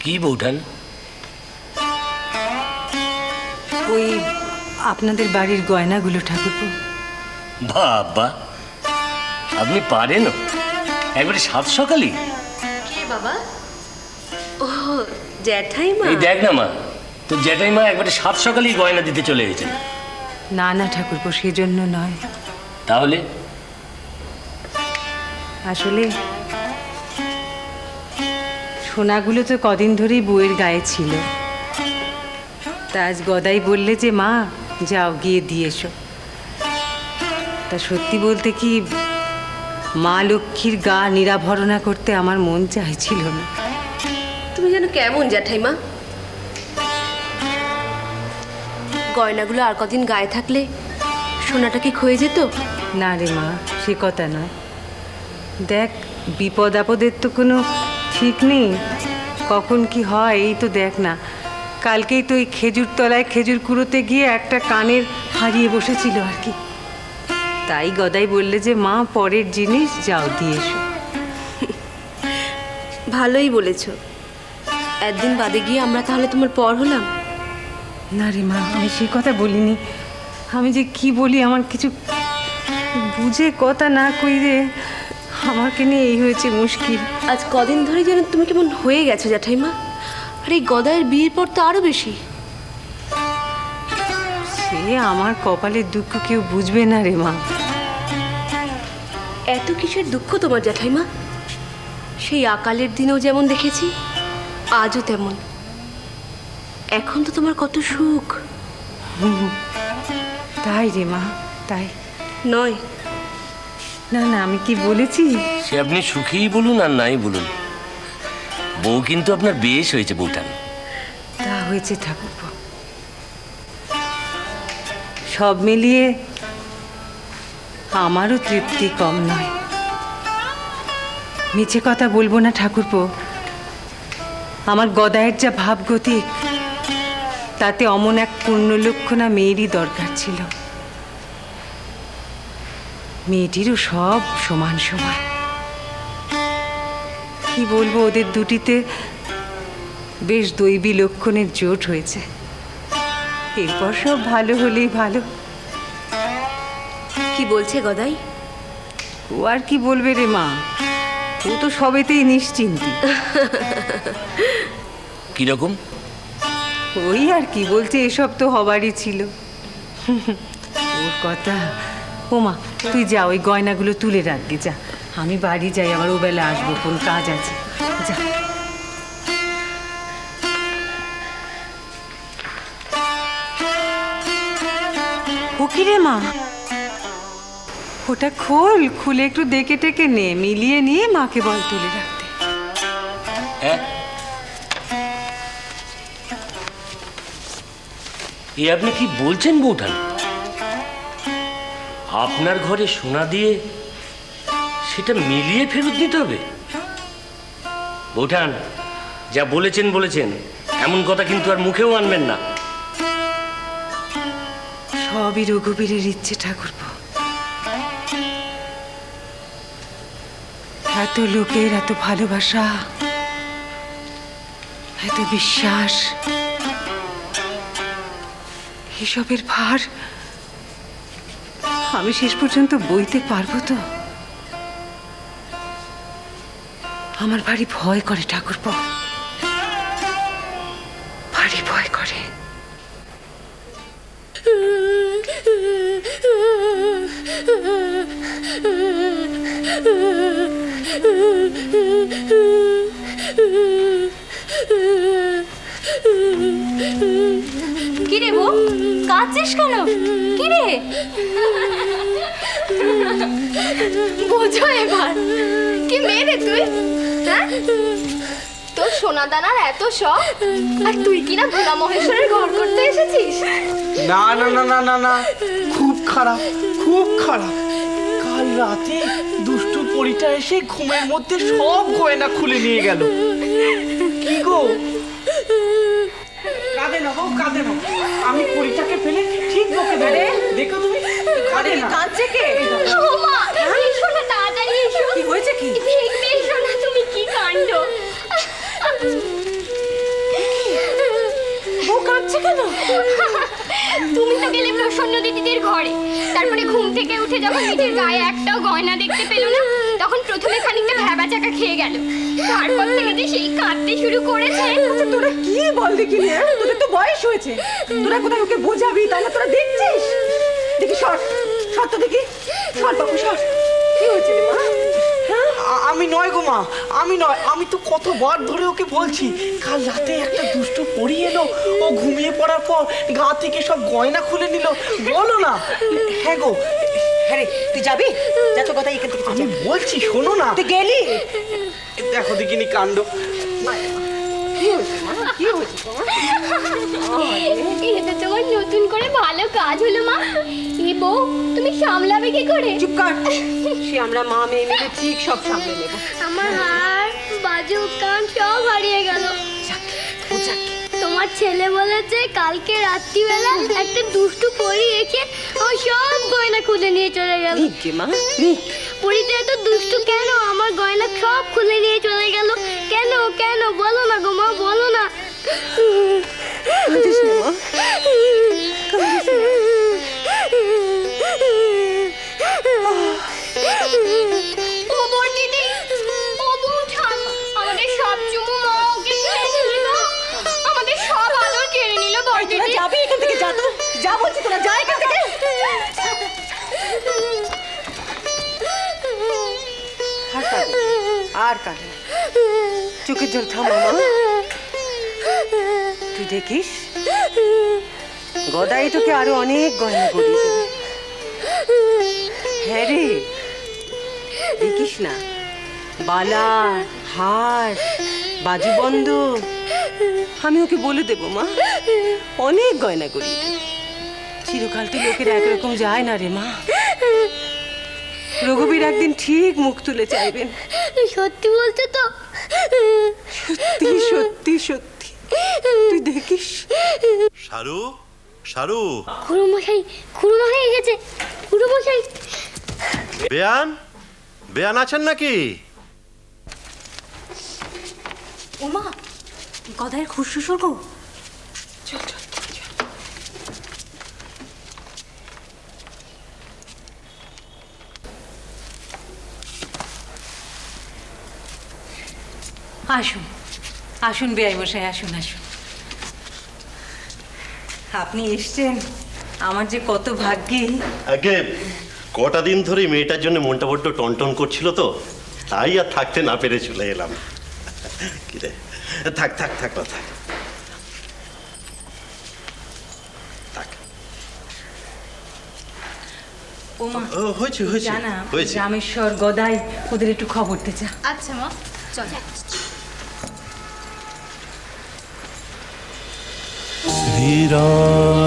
কি বৌঠান? ওই আপনাদের বাড়ির গয়নাগুলো ঠাকুরপো। বাবা, আপনি পারেন একবারে সাত সকালই? কে বাবা? ও জ্যাঠাইমা। এই দেখ না মা, তো জ্যাঠাইমা একবারে সাত সকালই গয়না দিতে চলে গেছেন। না না ঠাকুরপো, সেজন্য নয়। তাহলে? আসলে সোনাগুলো তো কদিন ধরেই বউয়ের গায়ে ছিল। তা আজ গদাই বললে যে মা যাও গিয়ে দিয়ে এসো। তা সত্যি বলতে কি, মা লক্ষ্মীর গা নিরাভরণা করতে আমার মন চাইছিল না। তুমি যেন কেমন জ্যাঠাইমা? গয়নাগুলো আর কদিন গায়ে থাকলে সোনাটা কি ক্ষয়ে যেত? না রে মা, সে কথা নয়। দেখ, বিপদ আপদের তো কোনো ঠিক নেই, কখন কি হয় এই তো দেখ না। কালকেই তো এই খেজুর তলায় খেজুর কুড়োতে গিয়ে একটা কানের হারিয়ে বসেছিল আর কি। তাই গদাই বললে যে মা পরের জিনিস যাও দিয়ে এসো। ভালোই বলেছ। একদিন বাদে গিয়ে আমরা তাহলে তোমার পর হলাম? না রে মা, আমি সে কথা বলিনি। আমি যে কি বলি, আমার কিছু বুঝে কথা না কইরে আমাকে নিয়ে এই হয়েছে মুশকিল। আজ কদিন ধরে যেন তুমি কেমন হয়ে গেছো জ্যাঠাইমা। আর এই গদায়ের বিয়ের পর তো আরো বেশি। সে আমার কপালের দুঃখ কেউ বুঝবে না রে মা। এত কিসের দুঃখ তোমার জ্যাঠাইমা? সেই আকালের দিনেও যেমন দেখেছি, আজও তেমন। এখন তো তোমার কত সুখ। তাই রে মা, তাই। নয়? না না, আমি কি বলেছি? সে আপনি সুখেই বলুন আর নাই বলুন, বউ কিন্তু আপনার বেশ হয়েছে বৌঠান। তা হয়েছে ঠাকুরপো। সব মিলিয়ে আমারও তৃপ্তি কম নয়। মিছে কথা বলবো না ঠাকুরপো, আমার গদায়ের যা ভাবগতিক, তাতে অমন এক পূর্ণলক্ষণা মেয়েরই দরকার ছিল। মেয়েটিরও সব সমান সমান। কি বলবো, ওদের দুটিতে বেশ দৈবী লক্ষণের জোট হয়েছে। এরপর সব ভালো হলেই ভালো। কি বলছে গদাই? ও আর কি বলবে রে মা, ও তো সবেতেই নিশ্চিন্তি। কিরকম? ওই আর কি বলছে, এসব তো হবারই ছিল। ওর কথা। ও মা, তুই যা, ওই গয়নাগুলো তুলে রাখবি যা। আমি বাড়ি যাই, আবার ও বেলা আসবো, কোন কাজ আছে। যা। ও কি রে মা, ওটা খোল, খুলে একটু দেখে টেকে নে, মিলিয়ে নিয়ে মাকে বল তুলে রাখতে। হ্যাঁ, এ আপনি কি বলছেন বৌঠান? আপনার ঘরে সোনা দিয়ে সেটা মিলিয়ে ফেরত দিতে হবে? বৌঠান, যা বলেছেন বলেছেন, এমন কথা কিন্তু আর মুখেও আনবেন না। সবই রঘুবীরের ইচ্ছে ঠাকুরপো। এত লোকের এত ভালোবাসা, এত বিশ্বাস, এসবের ভার আমি শেষ পর্যন্ত বইতে পারবো তো? আমার ভারী ভয় করে ঠাকুরপো, ভারী ভয় করে। কিরে বউ, কাঁদছিস কেন? কিরে বোঝো এবার, কি মেয়ে রে তুই? হ্যাঁ, তোর সোনা দানার এত শখ, আর তুই কিনা ভোলা মহেশ্বরের ঘর করতে এসেছিস? না না না না না না, খুব খারাপ, খুব খারাপ। কাল রাতে দুষ্টু পরীটা এসে ঘুমের মধ্যে সব গয়না খুলে নিয়ে গেল। কি গো, কাঁদে না বউ, কাঁদে না। আমি পরীটাকে ফেলে ঠিক বকে দেবে। দেখো তুমি, কাঁদে না। কাঁদছে কে? ও মা, এসো না, তাড়াতাড়ি এসো। কি হয়েছে কি? দেখবে এসো না, তুমি কি কাণ্ড। উঠে যখন নিজের গায়ে একটাও গয়না দেখতে পেল না, তখন প্রথমে খানিকটা ভ্যাবাচাকা খেয়ে গেল। তারপর থেকে যে সেই কাঁদতে শুরু করেছে। তোরা কি বল দেখি রে? তোদের তো বয়স হয়েছে, তোরা কোথায় ওকে বোঝাবি? তাহলে তোরা দেখছিস, দেখি সর সর তো দেখি, সর বাবু সর। কি হয়েছে রে মা? আমি নয় গো মা, আমি নয়। আমি তো কতবার ধরে ওকে বলছি, কাল রাতে একটা দুষ্টু পড়ি এলো, ও ঘুমিয়ে পড়ার পর গা থেকে সব গয়না খুলে নিল। বলো না। হ্যাঁ গো, হ্যাঁ রে, তুই যাবি? যা তো কথা এখান থেকে আমি বলছি শোনো না। তুই গেলি? দেখো দেখিনি কাণ্ড। কি হয়েছে মা? কি হয়েছে তোমার? এটা তোমার নতুন করে ভালো কাজ হলো মা। এ বউ, তুমি সামলাবে কি করে? চুপ কর, সে আমরা মা মেয়ে মিলে ঠিক সব সামলে নেব। আমার হার বাজু কান সব হারিয়ে গেল। তোমার ছেলে বলেছে কালকে রাত্রিবেলা একটা দুষ্টু পরী এসে ও সব গয়না খুলে নিয়ে চলে গেল। কে মা? পরীটা এত দুষ্টু কেন? আমার গয়না সব খুলে নিয়ে চলে গেল কেন? কেন বলো না গো মা, বলো না। কাঁদিস না মা, কাঁদিস না। ও বোন দিদি, ও বৌঠান, আমাদের সব চুমু মা ওকে খেয়ে নিল, আমাদের সব আদর কেড়ে নিল বড় তোরা দিদি। যাবি এখান থেকে? যা তো, যা বলছি, তোরা যা এখান থেকে। আর কাঁদে, আর কাঁদে। চোখের জল থামা মা। তুই দেখিস, গদাই তোকে আরো অনেক গয়না করিয়ে দেবে। হ্যাঁ রে, দেখিস না, বালা, হার, বাজুবন্ধ, আমি ওকে বলে দেবো মা, অনেক গয়না করিয়ে দেবে। চিরকাল তো লোকের একরকম যায় না রে মা। রঘুবীর একদিন ঠিক মুখ তুলে চাইবেন। সত্যি বলছো তো? সত্যি সত্যি সত্যি, তুই দেখিস। শারু, শারু, খুড়োমশাই, খুড়োমশাই এসেছে, খুড়োমশাই। বেয়ান, বেয়ান আছেন নাকি? ওমা, গদায়ের খুশশুর গো। আসুন আসুন বেআই মশাই, আসুন আসুন। আপনি এসছেন, আমার যে কত ভাগ্যি। আগে কটা দিন ধরে মেয়েটার জন্য মনটা বড্ড টনটন করছিল তো, তাই আর থাকতে না পেরে চলে এলাম। কি রে, থাক থাক থাক না থাক থাক। ওমা, ও, হয়েছে হয়েছে জানা হয়েছে। রামেশ্বর, গদাই, ওদের একটু খবর দে যা। আচ্ছা মা, চল। শ্রীরাম